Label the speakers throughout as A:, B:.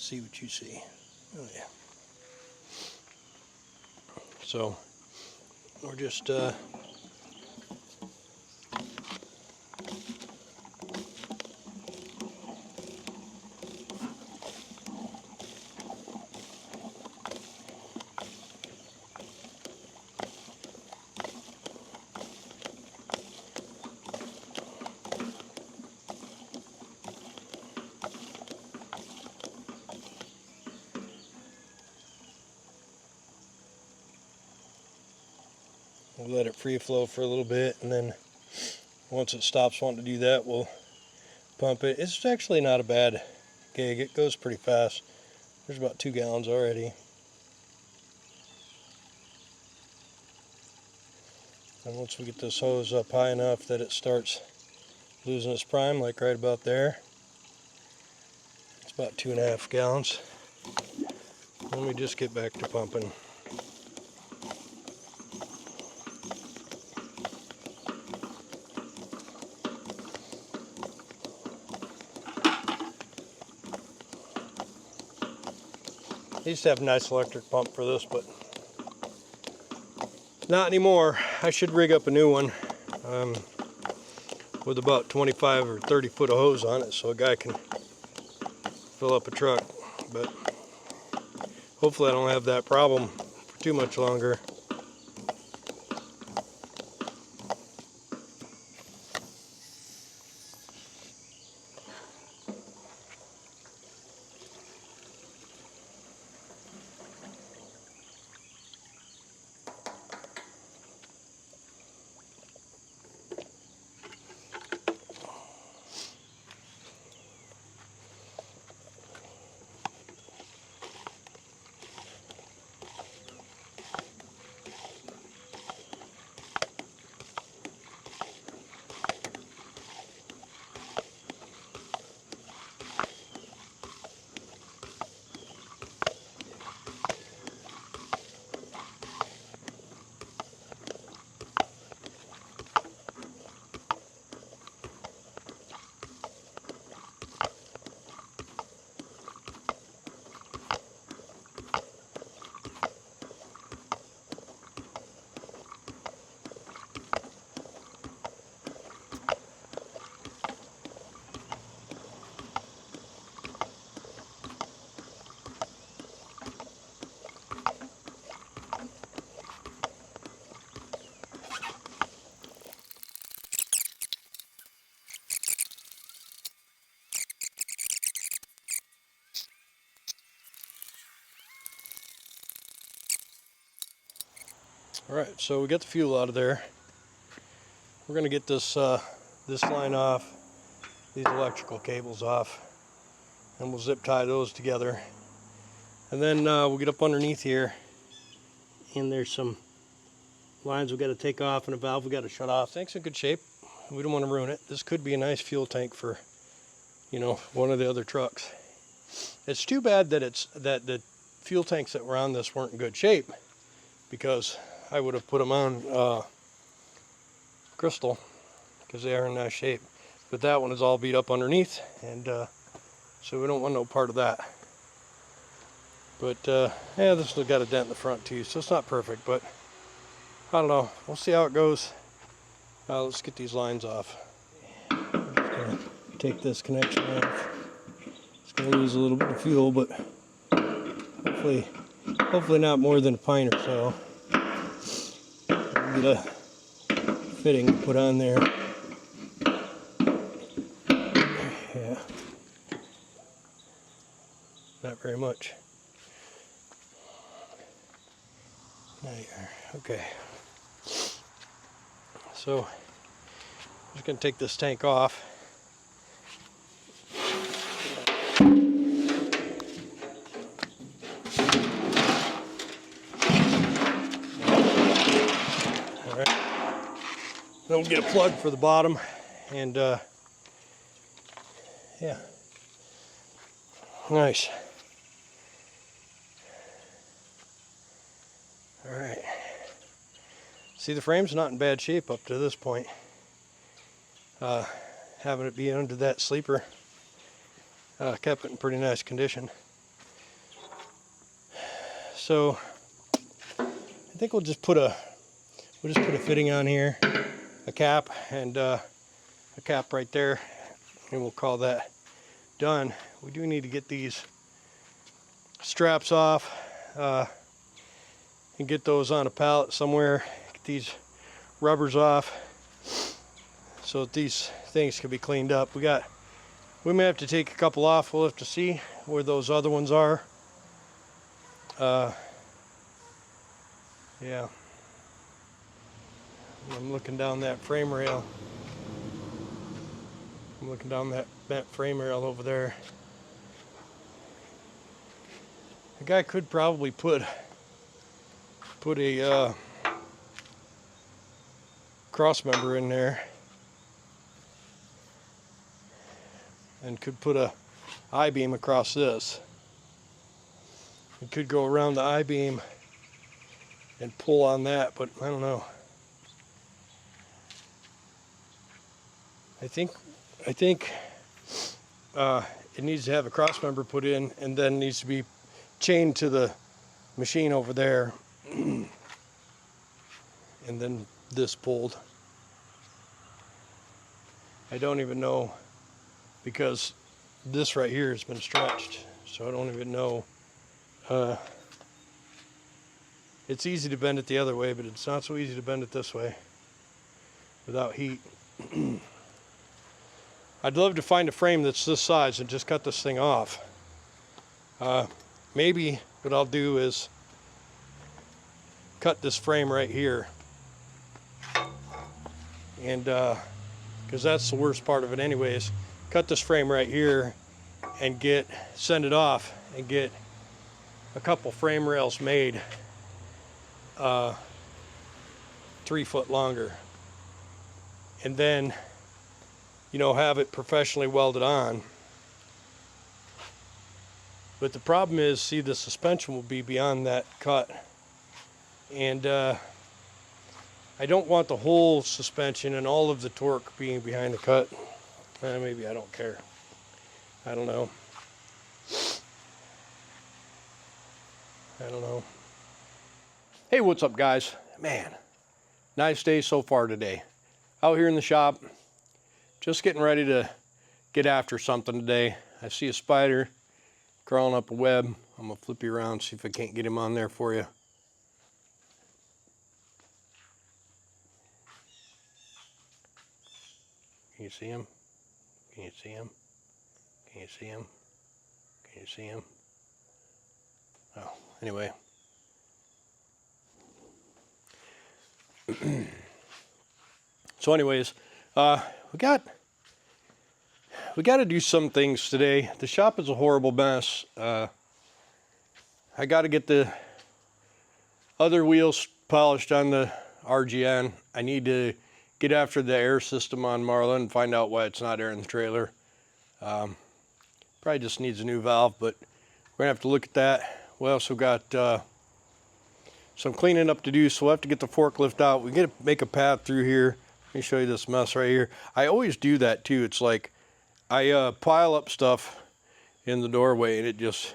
A: see what you see. Oh yeah. So we're just we'll let it free flow for a little bit, and then once it stops wanting to do that, we'll pump it. It's actually not a bad gig. It goes pretty fast. There's about 2 gallons already. And once we get this hose up high enough that it starts losing its prime, like right about there, it's about 2.5 gallons. Then we just get back to pumping. I used to have a nice electric pump for this, but not anymore. I should rig up a new one with about 25 or 30 foot of hose on it so a guy can fill up a truck. But hopefully I don't have that problem for too much longer. Alright, so we got the fuel out of there. We're going to get this this line off, these electrical cables off, and we'll zip tie those together. And then we'll get up underneath here, and there's some lines we got to take off and a valve we got to shut off. Tank's in good shape. We don't want to ruin it. This could be a nice fuel tank for, you know, one of the other trucks. It's too bad that the fuel tanks that were on this weren't in good shape, because I would have put them on crystal, because they are in nice shape. But that one is all beat up underneath, and so we don't want no part of that. But yeah, this one's got a dent in the front too, so it's not perfect, but I don't know. We'll see how it goes. Let's get these lines off. I'm just gonna take this connection off. It's gonna lose a little bit of fuel, but hopefully not more than a pint or so. Get a fitting to put on there. Yeah, not very much. There you are. Okay. So I'm just going to take this tank off. Alright. Then we'll get a plug for the bottom, and yeah. Nice. Alright. See, the frame's not in bad shape up to this point. Having it be under that sleeper kept it in pretty nice condition. So I think we'll just put a fitting on here, a cap, and a cap right there, and we'll call that done. We do need to get these straps off and get those on a pallet somewhere. Get these rubbers off so that these things can be cleaned up. We may have to take a couple off. We'll have to see where those other ones are. Yeah. I'm looking down that frame rail. I'm looking down that bent frame rail over there. The guy could probably put a cross member in there and could put a I-beam across this. It could go around the I-beam and pull on that, but I don't know. I think it needs to have a cross member put in, and then needs to be chained to the machine over there, and then this pulled. I don't even know, because this right here has been stretched, so I don't even know. It's easy to bend it the other way, but it's not so easy to bend it this way without heat. I'd love to find a frame that's this size and just cut this thing off. Maybe what I'll do is cut this frame right here, and because that's the worst part of it anyways. Cut this frame right here and send it off and get a couple frame rails made 3 foot longer, and then have it professionally welded on. But the problem is, see, the suspension will be beyond that cut, and I don't want the whole suspension and all of the torque being behind the cut. Maybe I don't care. I don't know. Hey, what's up, guys? Man, nice day so far today. Out here in the shop, just getting ready to get after something today. I see a spider crawling up a web. I'm gonna flip you around, see if I can't get him on there for you. Can you see him? Can you see him? Can you see him? Can you see him? Oh, anyway. So anyways, we got to do some things today. The shop is a horrible mess. I got to get the other wheels polished on the RGN. I need to get after the air system on Marlin and find out why it's not airing the trailer. Probably just needs a new valve, but we're gonna have to look at that. We also got some cleaning up to do, so we'll have to get the forklift out. We get to make a path through here. Let me show you this mess right here. I always do that too. It's like I pile up stuff in the doorway and it just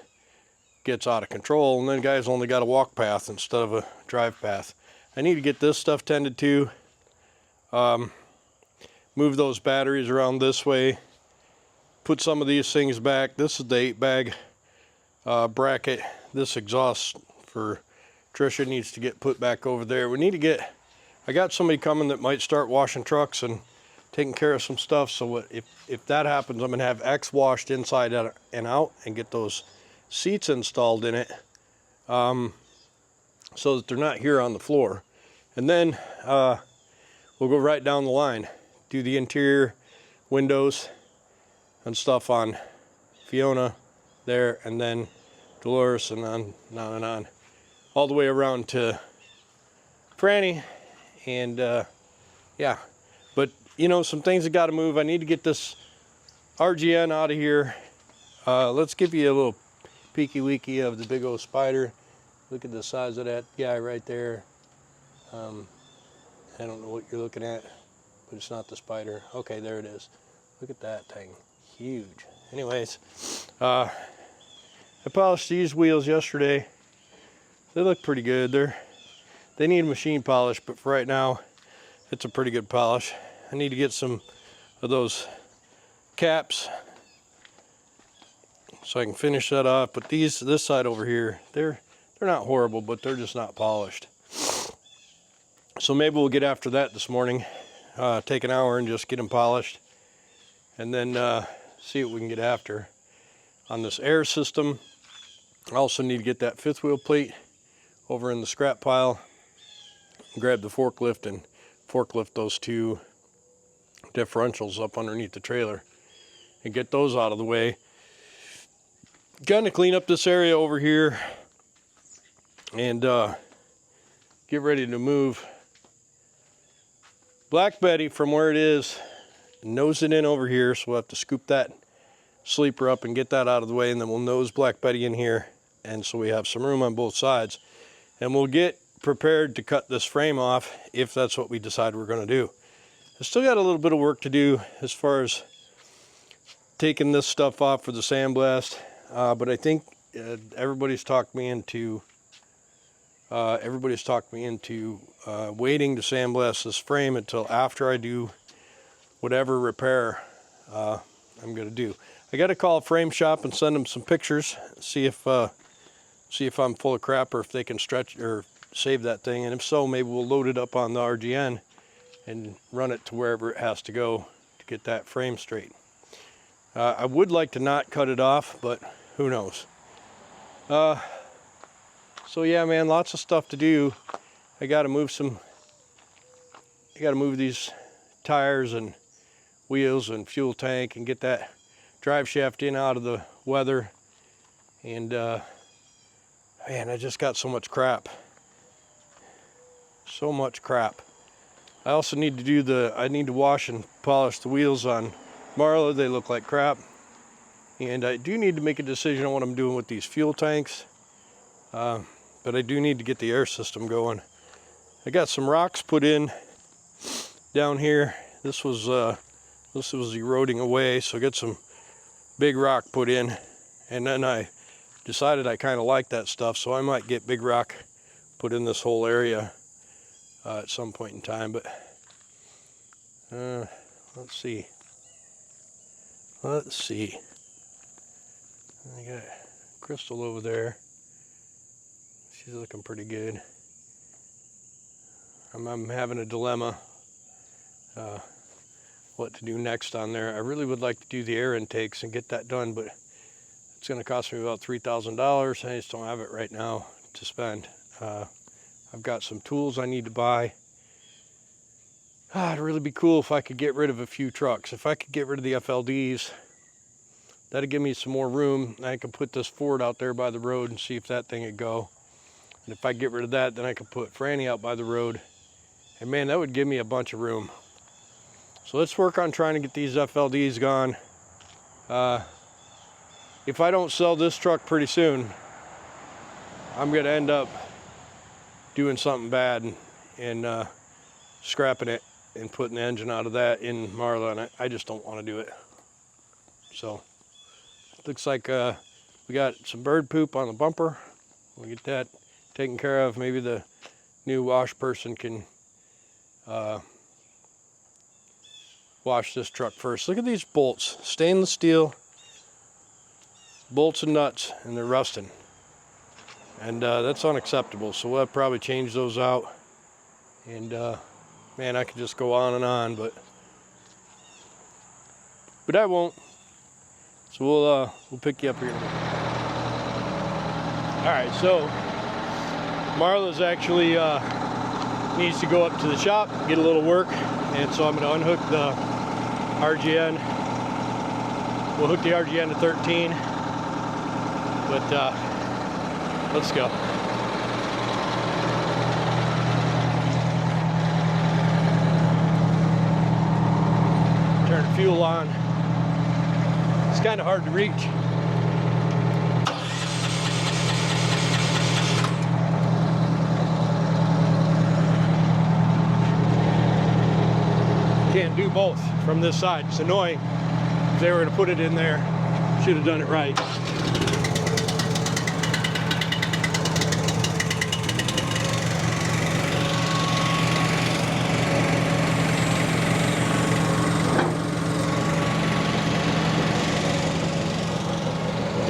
A: gets out of control, and then guys only got a walk path instead of a drive path. I need to get this stuff tended to. Move those batteries around this way. Put some of these things back. This is the 8-bag bracket. This exhaust for Trisha needs to get put back over there. We need to get, I got somebody coming that might start washing trucks and taking care of some stuff, so if that happens, I'm gonna have X washed inside and out and get those seats installed in it, so that they're not here on the floor. And then we'll go right down the line, do the interior windows and stuff on Fiona there, and then Dolores, and on and on, all the way around to Franny. And yeah, but some things that got to move. I need to get this RGN out of here. Let's give you a little peeky weeky of the big old spider. Look at the size of that guy right there. I don't know what you're looking at, but it's not the spider. Okay, there it is. Look at that thing, huge. Anyways, I polished these wheels yesterday. they look pretty good. They need machine polish, but for right now, it's a pretty good polish. I need to get some of those caps so I can finish that off. But this side over here, they're not horrible, but they're just not polished. So maybe we'll get after that this morning. Take an hour and just get them polished, and then see what we can get after on this air system. I also need to get that fifth wheel plate over in the scrap pile, grab the forklift and forklift those two differentials up underneath the trailer and get those out of the way. Gonna clean up this area over here and get ready to move Black Betty from where it is, nose it in over here, so we'll have to scoop that sleeper up and get that out of the way, and then we'll nose Black Betty in here, and so we have some room on both sides. And we'll get prepared to cut this frame off if that's what we decide we're going to do. I still got a little bit of work to do as far as taking this stuff off for the sandblast, but I think everybody's talked me into waiting to sandblast this frame until after I do whatever repair I'm going to do. I got to call a frame shop and send them some pictures, see if I'm full of crap or if they can stretch or save that thing, and if so, maybe we'll load it up on the RGN and run it to wherever it has to go to get that frame straight. I would like to not cut it off, but who knows. So yeah, man, lots of stuff to do. I got to move these tires and wheels and fuel tank and get that drive shaft in out of the weather. And man, I just got so much crap. So much crap. I also need to I need to wash and polish the wheels on Marla. They look like crap. And I do need to make a decision on what I'm doing with these fuel tanks. But I do need to get the air system going. I got some rocks put in down here. This was eroding away, so I got some big rock put in, and then I decided I kind of like that stuff, so I might get big rock put in this whole area at some point in time. But let's see. I got Crystal over there. She's looking pretty good. I'm having a dilemma what to do next on there. I really would like to do the air intakes and get that done, but it's going to cost me about $3,000. I just don't have it right now to spend. I've got some tools I need to buy. It'd really be cool if I could get rid of a few trucks. If I could get rid of the FLDs, that'd give me some more room. I could put this Ford out there by the road and see if that thing would go. And if I get rid of that, then I could put Franny out by the road. And man, that would give me a bunch of room. So let's work on trying to get these FLDs gone. If I don't sell this truck pretty soon, I'm gonna end up doing something bad and scrapping it and putting the engine out of that in Marla, and I just don't want to do it. So looks like we got some bird poop on the bumper. We'll get that taken care of. Maybe the new wash person can wash this truck first. Look at these bolts, stainless steel bolts and nuts, and they're rusting, and that's unacceptable. So we'll have to probably change those out. And man, I could just go on, but I won't. So we'll pick you up here in a minute. All right, so Marla's actually needs to go up to the shop, get a little work, and so I'm going to unhook the RGN. We'll hook the RGN to 13, but let's go. Turn the fuel on. It's kind of hard to reach. Can't do both from this side. It's annoying. If they were to put it in there, should have done it right.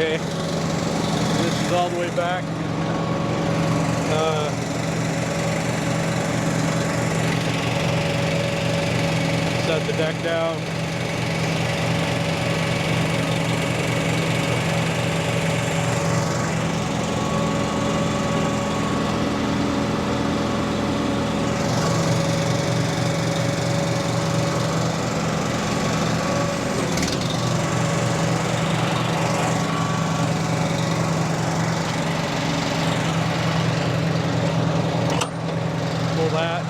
A: Okay, this is all the way back. Set the deck down. Pull that.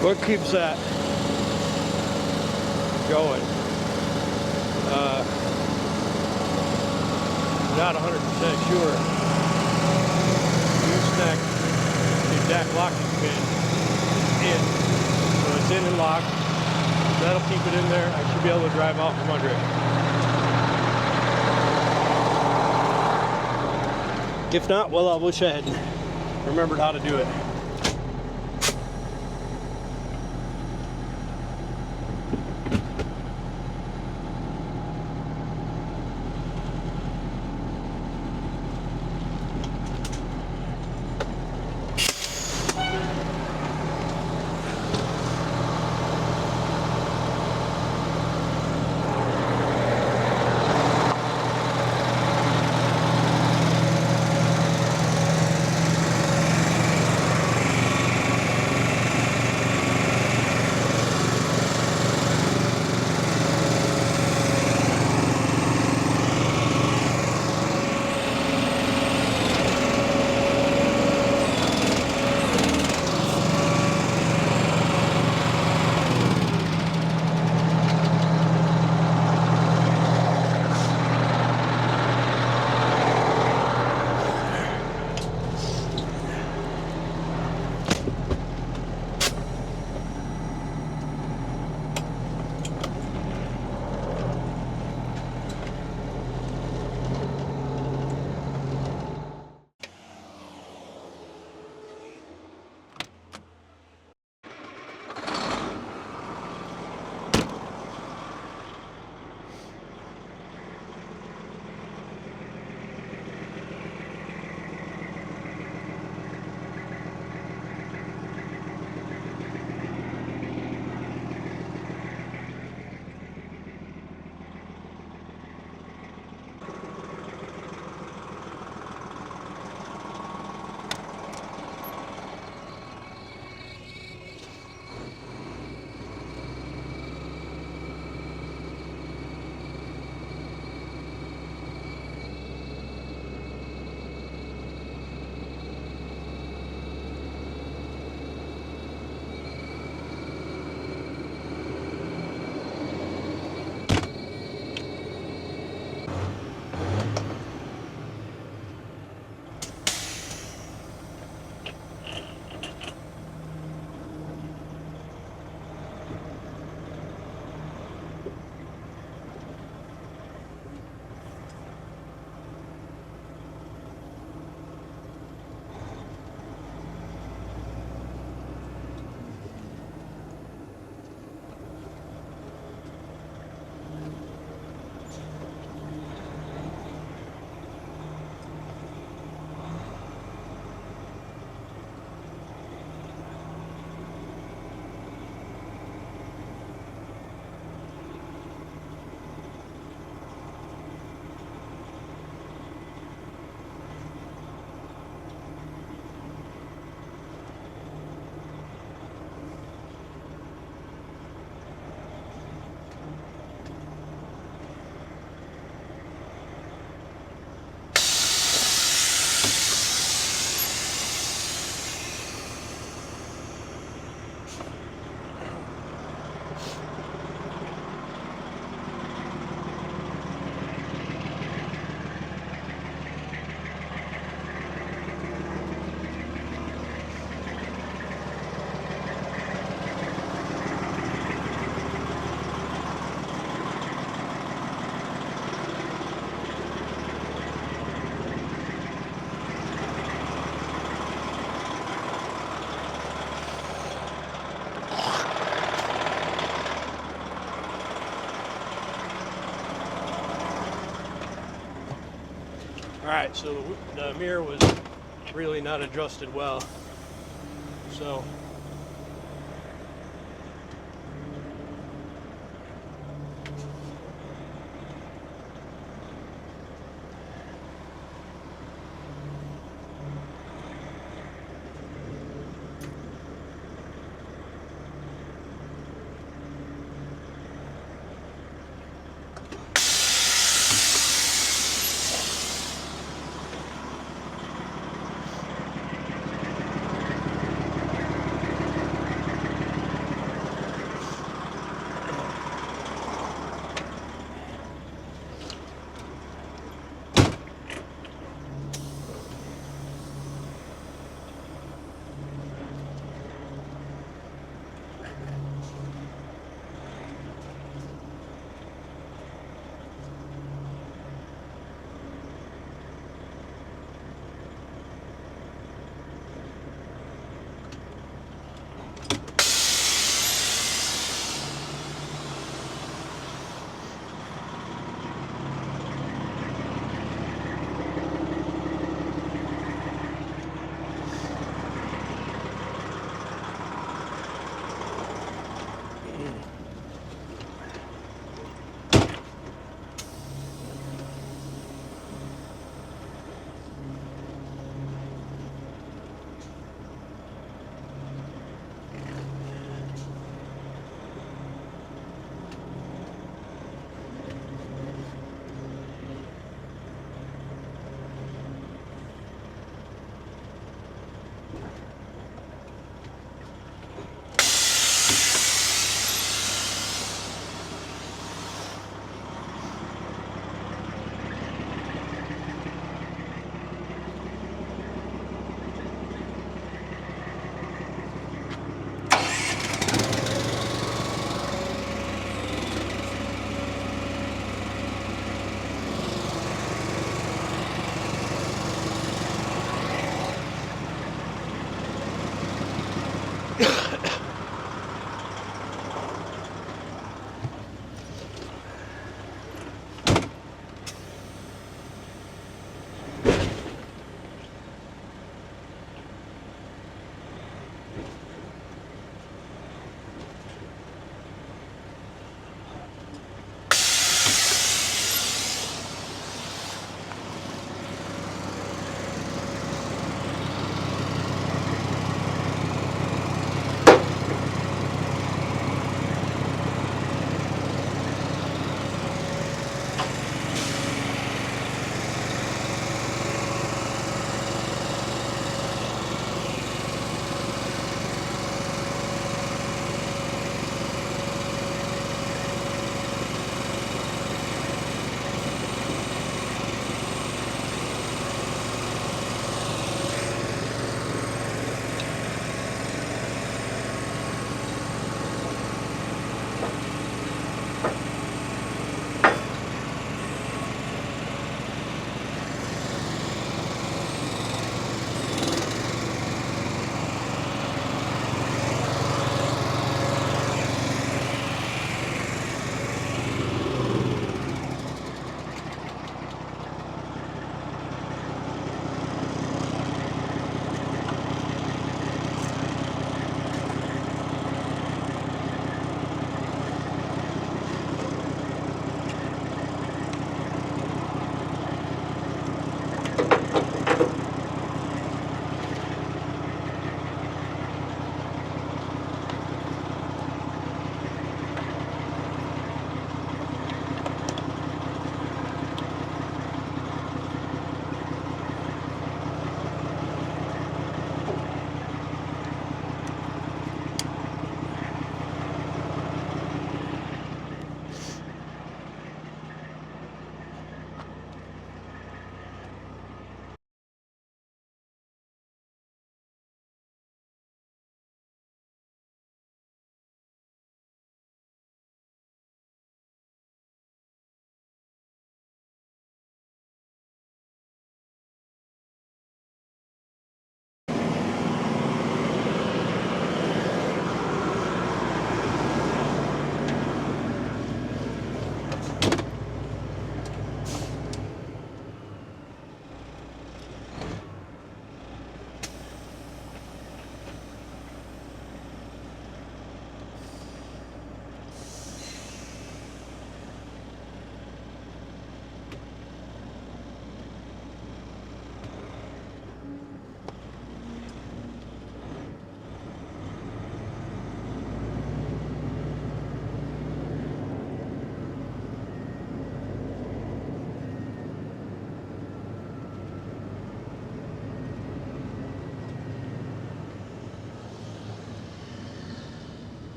A: What keeps that going? Not 100% sure. Gooseneck, the jack locking pin in. So it's in and locked. That'll keep it in there. I should be able to drive out from under it. If not, well, I wish I had remembered how to do it. Alright, so the mirror was really not adjusted well. So